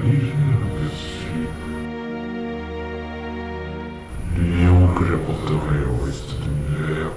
légère dessus. Lion que j'apporterai au reste de l'univers.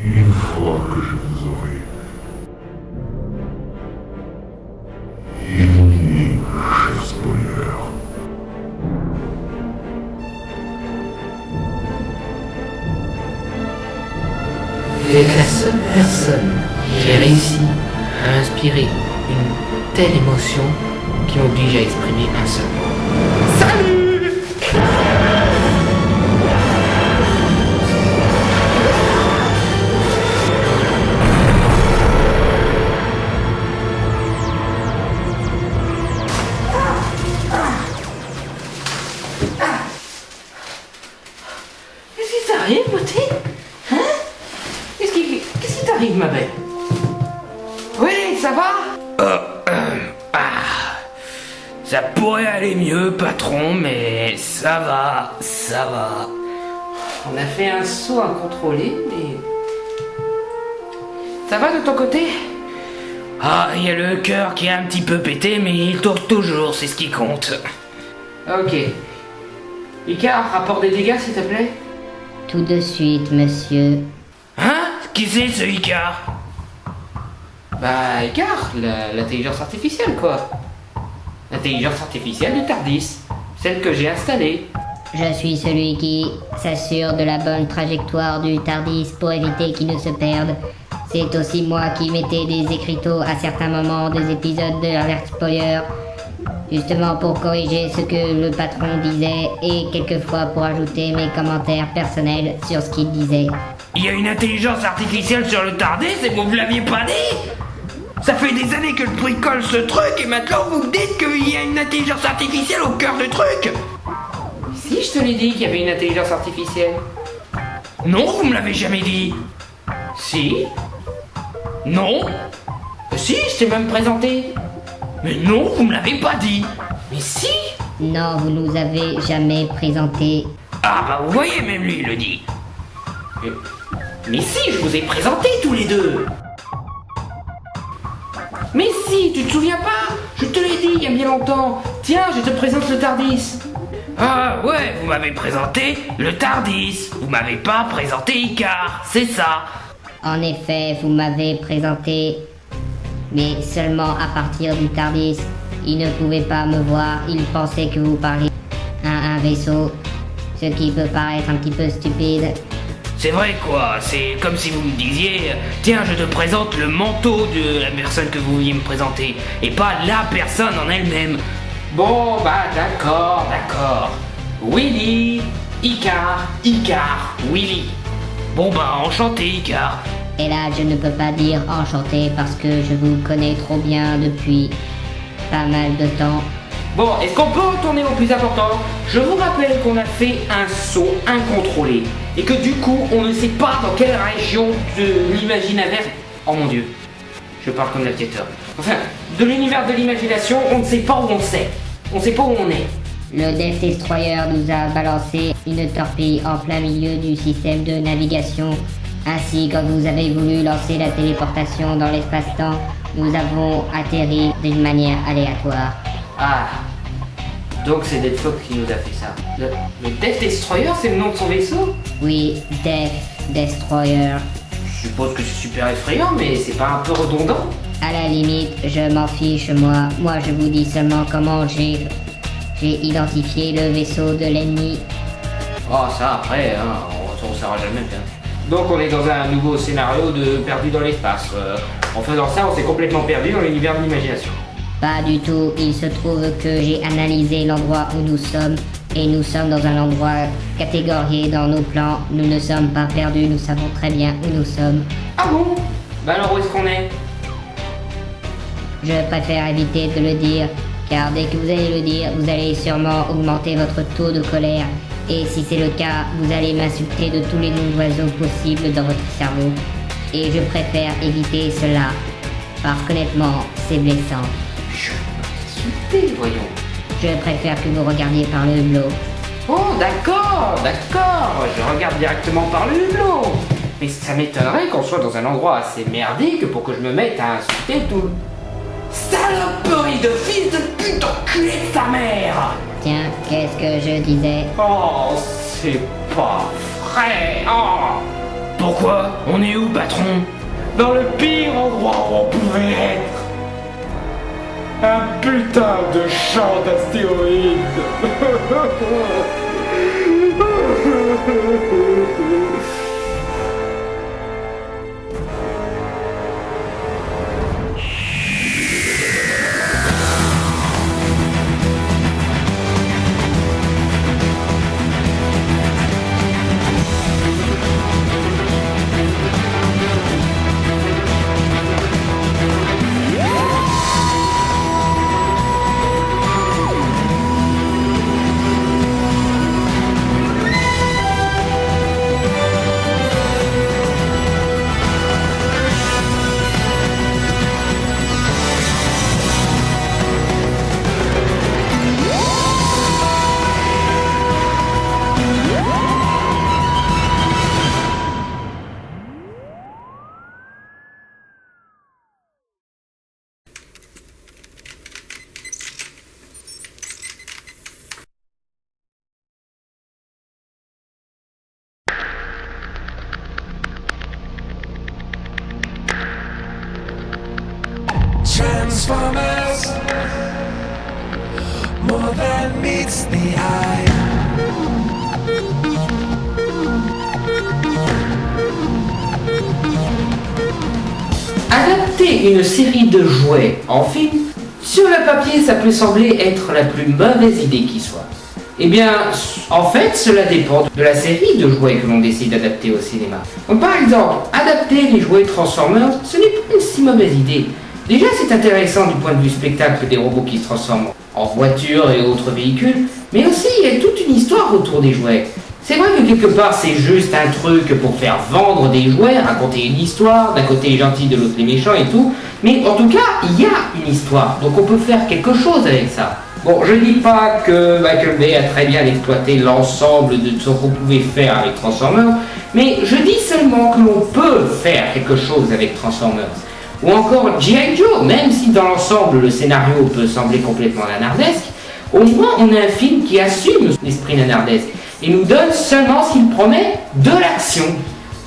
Une fois que je vous aurai éliminé, cher spoiler. Tu es la seule personne qui a réussi à inspirer une telle émotion qui m'oblige à exprimer un seul mot. Salut! Qu'est-ce qui t'arrive, beauté? Hein? Qu'est-ce qui t'arrive, ma belle? Oui, ça va? Ça pourrait aller mieux, patron, mais ça va, ça va. On a fait un saut incontrôlé, mais... Ça va de ton côté? Ah, il y a le cœur qui est un petit peu pété, mais il tourne toujours, c'est ce qui compte. Ok. Icar, rapport des dégâts, s'il te plaît? Tout de suite, monsieur. Hein? Qui c'est ce Icar? Bah, Icar, l'intelligence artificielle, quoi. L'intelligence artificielle du TARDIS. Celle que j'ai installée. Je suis celui qui s'assure de la bonne trajectoire du TARDIS pour éviter qu'il ne se perde. C'est aussi moi qui mettais des écriteaux à certains moments des épisodes de Alert Spoiler, justement pour corriger ce que le patron disait et quelquefois pour ajouter mes commentaires personnels sur ce qu'il disait. Il y a une intelligence artificielle sur le TARDIS et vous me l'aviez pas dit? Ça fait des années que je bricole ce truc et maintenant vous me dites qu'il y a une intelligence artificielle au cœur du truc. Si, je te l'ai dit qu'il y avait une intelligence artificielle. Non, vous me l'avez jamais dit. Si. Non. Si, je t'ai même présenté. Mais non, vous me l'avez pas dit. Mais si. Non, vous nous avez jamais présenté. Ah bah vous voyez, même lui il le dit. Mais si, je vous ai présenté tous les deux. Mais si, tu te souviens pas? Je te l'ai dit il y a bien longtemps. Tiens, je te présente le TARDIS. Ah ouais, vous m'avez présenté le TARDIS. Vous m'avez pas présenté Icar, c'est ça. En effet, vous m'avez présenté, mais seulement à partir du TARDIS. Il ne pouvait pas me voir, il pensait que vous parliez à un vaisseau, ce qui peut paraître un petit peu stupide. C'est vrai quoi, c'est comme si vous me disiez tiens, je te présente le manteau de la personne que vous vouliez me présenter, et pas la personne en elle-même. Bon, bah d'accord. Willy, Icar, Willy. Bon bah enchanté Icar. Et là, je ne peux pas dire enchanté parce que je vous connais trop bien depuis pas mal de temps. Bon, est-ce qu'on peut retourner au plus important? Je vous rappelle qu'on a fait un saut incontrôlé. Et que du coup, on ne sait pas dans quelle région de l'imaginaire... Oh mon dieu, je parle comme l'aviateur. Enfin, de l'univers de l'imagination, on ne sait pas où on sait. On sait pas où on est. Le Death Destroyer nous a balancé une torpille en plein milieu du système de navigation. Ainsi, quand vous avez voulu lancer la téléportation dans l'espace-temps, nous avons atterri d'une manière aléatoire. Ah, donc c'est Deathlock qui nous a fait ça. Le Death Destroyer, c'est le nom de son vaisseau? Oui, Death Destroyer. Je suppose que c'est super effrayant, mais c'est pas un peu redondant? À la limite, je m'en fiche, moi. Moi, je vous dis seulement comment j'ai identifié le vaisseau de l'ennemi. Oh, ça après, hein, on saura jamais bien. Donc on est dans un nouveau scénario de perdu dans l'espace. En faisant ça, on s'est complètement perdu dans l'univers de l'imagination. Pas du tout, il se trouve que j'ai analysé l'endroit où nous sommes, et nous sommes dans un endroit catégorié dans nos plans. Nous ne sommes pas perdus, nous savons très bien où nous sommes. Ah bon? Bah alors où est-ce qu'on est? Je préfère éviter de le dire, car dès que vous allez le dire, vous allez sûrement augmenter votre taux de colère. Et si c'est le cas, vous allez m'insulter de tous les noms d'oiseaux possibles dans votre cerveau. Et je préfère éviter cela, parce qu'honnêtement, c'est blessant. Je vais m'insulter, voyons. Je préfère que vous regardiez par le hublot. Oh, d'accord. Je regarde directement par le hublot. Mais ça m'étonnerait qu'on soit dans un endroit assez merdique pour que je me mette à insulter tout. Saloperie de fils de pute enculé de sa mère! Tiens, qu'est-ce que je disais? Oh, c'est pas vrai! Oh! Pourquoi? On est où, patron? Dans le pire endroit où on pouvait être! Un putain de champ d'astéroïdes! Transformers, more than meets the eye. Adapter une série de jouets en film, sur le papier, ça peut sembler être la plus mauvaise idée qui soit. Eh bien, en fait, cela dépend de la série de jouets que l'on décide d'adapter au cinéma. Donc, par exemple, adapter les jouets Transformers, ce n'est pas une si mauvaise idée. Déjà, c'est intéressant du point de vue spectacle des robots qui se transforment en voitures et autres véhicules, mais aussi il y a toute une histoire autour des jouets. C'est vrai que quelque part c'est juste un truc pour faire vendre des jouets, raconter une histoire, d'un côté les gentils, de l'autre les méchants et tout, mais en tout cas il y a une histoire, donc on peut faire quelque chose avec ça. Bon, je dis pas que Michael Bay a très bien exploité l'ensemble de ce qu'on pouvait faire avec Transformers, mais je dis seulement que l'on peut faire quelque chose avec Transformers. Ou encore G.I. Joe, même si dans l'ensemble le scénario peut sembler complètement nanardesque, au moins on a un film qui assume l'esprit nanardesque et nous donne seulement ce qu'il promet de l'action.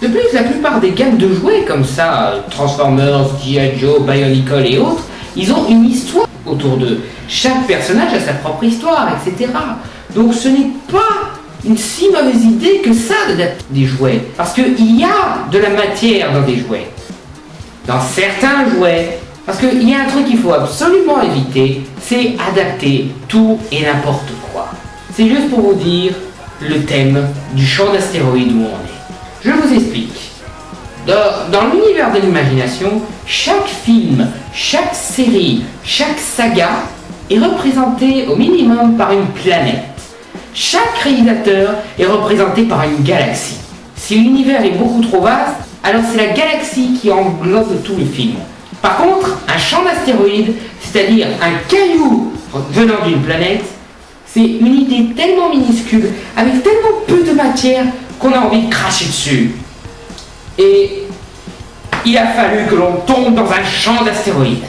De plus, la plupart des gammes de jouets comme ça, Transformers, G.I. Joe, Bionicle et autres, ils ont une histoire autour d'eux. Chaque personnage a sa propre histoire, etc. Donc ce n'est pas une si mauvaise idée que ça d'adapter des jouets, parce qu'il y a de la matière dans des jouets. Dans certains jouets, parce qu'il y a un truc qu'il faut absolument éviter, c'est adapter tout et n'importe quoi. C'est juste pour vous dire le thème du champ d'astéroïdes où on est. Je vous explique. Dans l'univers de l'imagination, chaque film, chaque série, chaque saga est représenté au minimum par une planète. Chaque réalisateur est représenté par une galaxie. Si l'univers est beaucoup trop vaste, alors c'est la galaxie qui englobe tout le film. Par contre, un champ d'astéroïdes, c'est-à-dire un caillou venant d'une planète, c'est une idée tellement minuscule, avec tellement peu de matière, qu'on a envie de cracher dessus. Et il a fallu que l'on tombe dans un champ d'astéroïdes.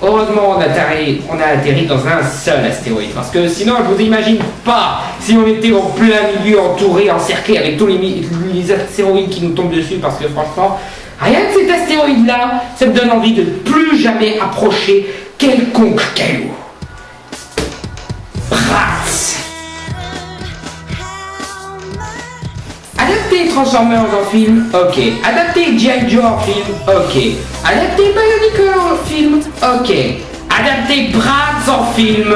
Heureusement, on a atterri dans un seul astéroïde, parce que sinon, je vous imagine pas si on était en plein milieu, entouré, encerclé avec tous les astéroïdes qui nous tombent dessus, parce que franchement, rien que cet astéroïde-là, ça me donne envie de plus jamais approcher quelconque caillou. Bratz. Adapter Transformers en film, ok. Adapter G.I. Joe en film, ok. Adapter Bionicle en film, ok. Adapter Bratz en film,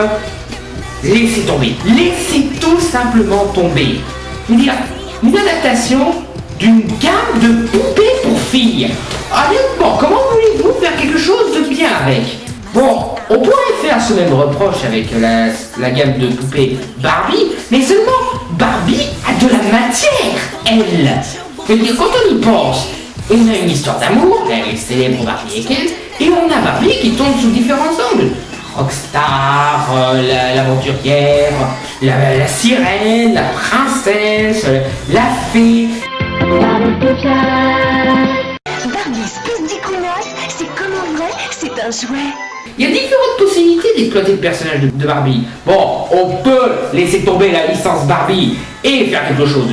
laissez tomber. Laissez tout simplement tomber. Je veux dire, une adaptation d'une gamme de poupées pour filles. Honnêtement, comment voulez-vous faire quelque chose de bien avec? Bon, on pourrait faire ce même reproche avec la gamme de poupées Barbie, mais seulement Barbie a de la matière, elle. Je veux dire, quand on y pense, on a une histoire d'amour, elle est célèbre Barbie et Ken, et on a Barbie qui tombe sous différents angles. Rockstar, l'aventurière, la sirène, la princesse, la fée. Barbie, espèce d'icônasse, c'est comme en vrai, c'est un un souhait? Il y a différentes possibilités d'exploiter le personnage de Barbie. Bon, on peut laisser tomber la licence Barbie et faire quelque chose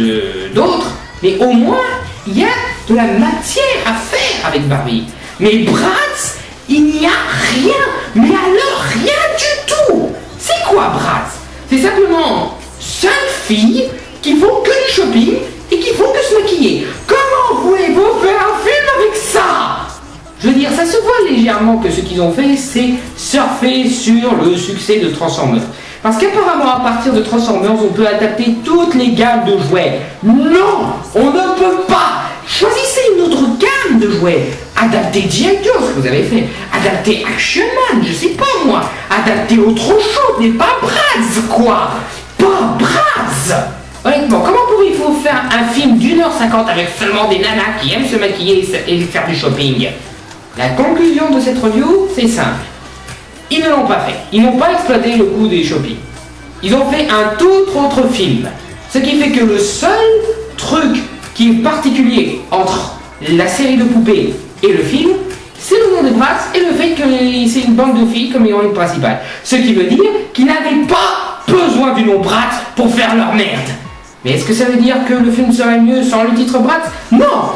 d'autre, mais au moins, il y a de la matière à faire avec Barbie. Mais Bratz, il n'y a rien, mais alors rien du tout. C'est quoi Bratz? C'est simplement 5 filles qui font que du shopping et qui font que se maquiller. Comment voulez-vous faire un film avec ça? Je veux dire, ça se voit légèrement que ce qu'ils ont fait, c'est surfer sur le succès de Transformers. Parce qu'apparemment, à partir de Transformers, on peut adapter toutes les gammes de jouets. Non, on ne peut pas. Choisissez une autre gamme de jouets. Adaptez G.I. Joe, ce que vous avez fait. Adaptez Action Man, je sais pas moi. Adaptez autre chose, mais pas Bratz, quoi. Pas Bratz. Honnêtement, comment pourriez-vous faire un film d'1h50 avec seulement des nanas qui aiment se maquiller et faire du shopping? La conclusion de cette review, c'est simple. Ils ne l'ont pas fait. Ils n'ont pas exploité le coup des shopping. Ils ont fait un tout autre film. Ce qui fait que le seul truc qui est particulier entre la série de poupées et le film, c'est le nom de Bratz et le fait que c'est une bande de filles comme héroïne principale. Ce qui veut dire qu'ils n'avaient pas besoin du nom Bratz pour faire leur merde. Mais est-ce que ça veut dire que le film serait mieux sans le titre Bratz? Non,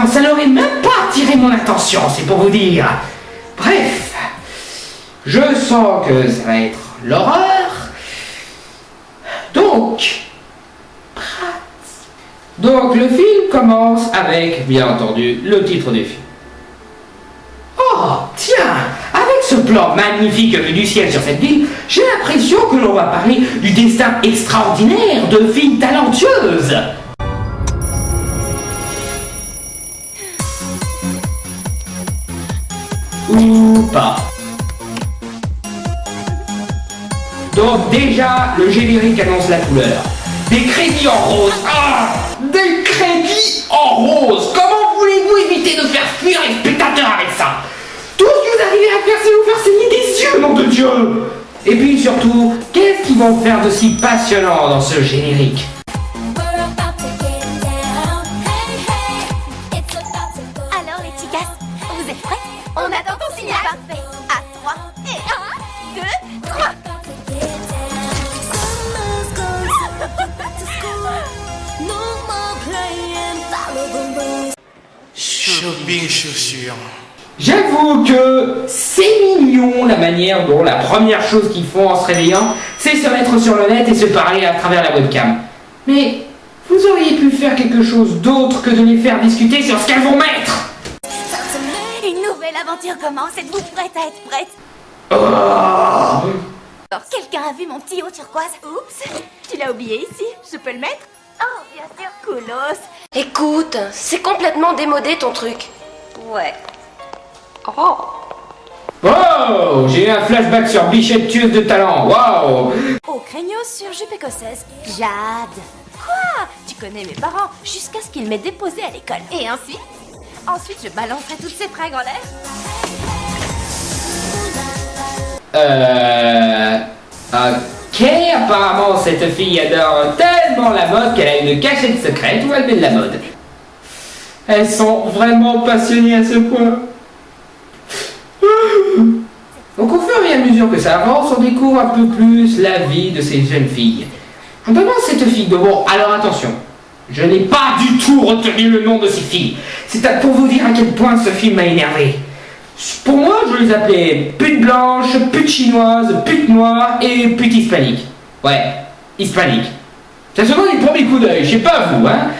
ça n'aurait même pas attiré mon attention, c'est pour vous dire. Bref, je sens que ça va être l'horreur. Donc, Bratz. Donc le film commence avec, bien entendu, le titre du film. Oh, tiens, avec ce plan magnifique vu du ciel sur cette ville, j'ai l'impression que l'on va parler du destin extraordinaire de filles talentueuses. Ou pas. Donc déjà, le générique annonce la couleur. Des crédits en rose. Ah, des crédits en rose. Comment voulez-vous éviter de faire fuir les spectateurs avec ça? Tout ce que vous arrivez à faire, c'est vous faire saigner des yeux, nom de Dieu. Et puis surtout, qu'est-ce qu'ils vont faire de si passionnant dans ce générique? Alors les chicas, vous êtes prêts? On attend ton signal. Parfait. À 3 et 1, 2, 3. Shopping chaussures. J'avoue que c'est mignon la manière dont la première chose qu'ils font en se réveillant, c'est se mettre sur le net et se parler à travers la webcam. Mais vous auriez pu faire quelque chose d'autre que de les faire discuter sur ce qu'elles vont mettre. Une nouvelle aventure commence. Êtes-vous prête à être prête? Oh. Quelqu'un a vu mon petit haut turquoise? Oups, tu l'as oublié ici. Je peux le mettre? Oh, bien sûr, coolos. Écoute, c'est complètement démodé ton truc. Ouais. Oh. Oh, j'ai eu un flashback sur Bichette tueuse de talent. Waouh. Au craignos sur jupe écossaise. Jade. Quoi? Tu connais mes parents, jusqu'à ce qu'ils m'aient déposé à l'école. Et ensuite? Ensuite, je balancerai toutes ces fringues en l'air. Ok, apparemment cette fille adore tellement la mode qu'elle a une cachette secrète où elle met de la mode. Elles sont vraiment passionnées à ce point. Donc au fur et à mesure que ça avance, on découvre un peu plus la vie de ces jeunes filles. Notamment cette fille de... Bon, alors attention, je n'ai pas du tout retenu le nom de ces filles. C'est pour vous dire à quel point ce film m'a énervé. Pour moi, je les appelais pute blanche, pute chinoise, pute noire et pute hispanique. Ouais, hispanique. Ça se voit du premier coup d'œil, je sais pas vous, hein.